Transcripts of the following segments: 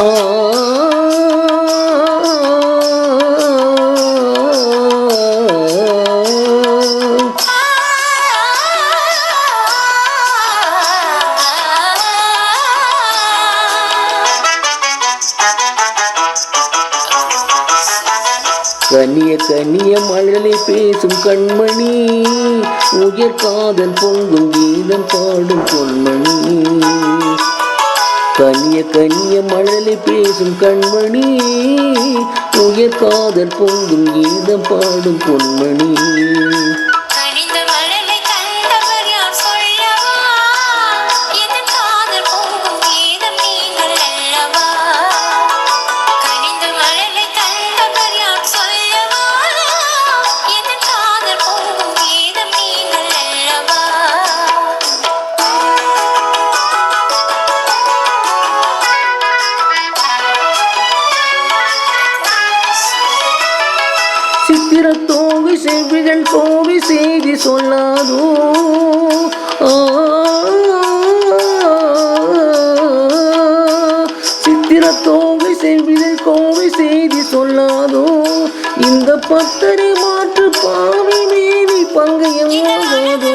கனிய கனிய மழலை பேசும் கண்மணி, உயர் காதல் பொங்கும் கீதம் பாடும் பொன்மணி. கனிய கனிய மழலை பேசும் கண்மணி, உயர் காதல் பொங்கும் கீதம் பாடும் பொன்மணி. சித்திரத்தோவி செவ்விகள் கோவி செய்தி சொல்லாதோ, சித்திரத்தோவி செவ்விகள் கோவி செய்தி சொல்லாதோ. இந்த பத்தரை மாற்று பாவி மேனி பங்கையம் ஆகாதோ.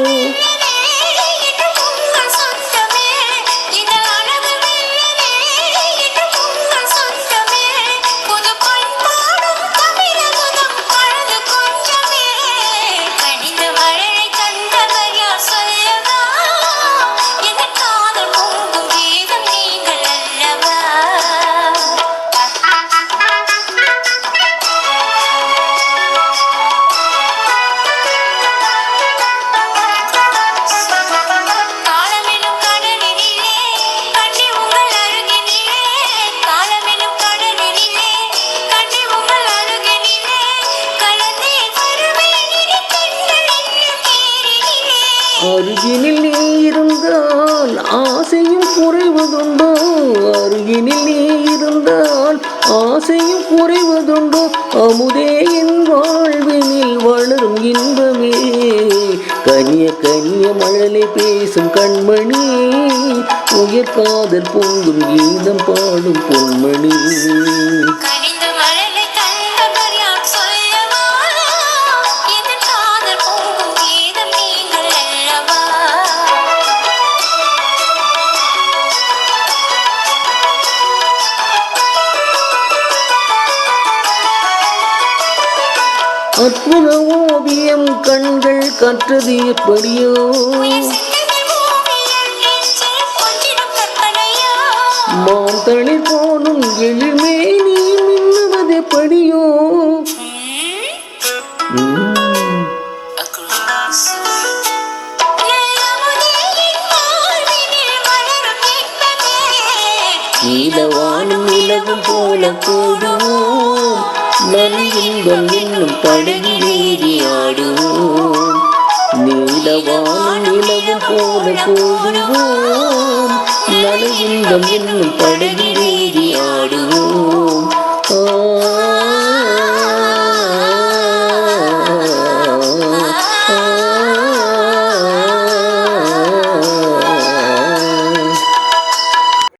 அருகினில் நீ இருந்தால் ஆசையும் குறைவதுண்டோ, அருகினில் நீ இருந்தால் ஆசையும் குறைவதுண்டோ. அமுதே என் வாழ்வினில் வளரும் இன்பமே, கனிய கனிய மழலை பேசும் கண்மணி, உயர் காதல் பொங்கும் கீதம் பாடும் பொன்மணி. அற்புத ஓவியம் கண்கள் கற்றது எப்படியோ, மாந்தளிர் போனும் எழில்மே நீ மின்னுவது எப்படியோ. நீலவானும் நிலவும் போல கூடுவோம், நல் இன்பம் என்னும் படகில் ஏறி ஆடுவோம். நீலவானும் நிலவும் போல கூடுவோம், நல் இன்பம் என்னும் படகில் ஏறி ஆடுவோம்.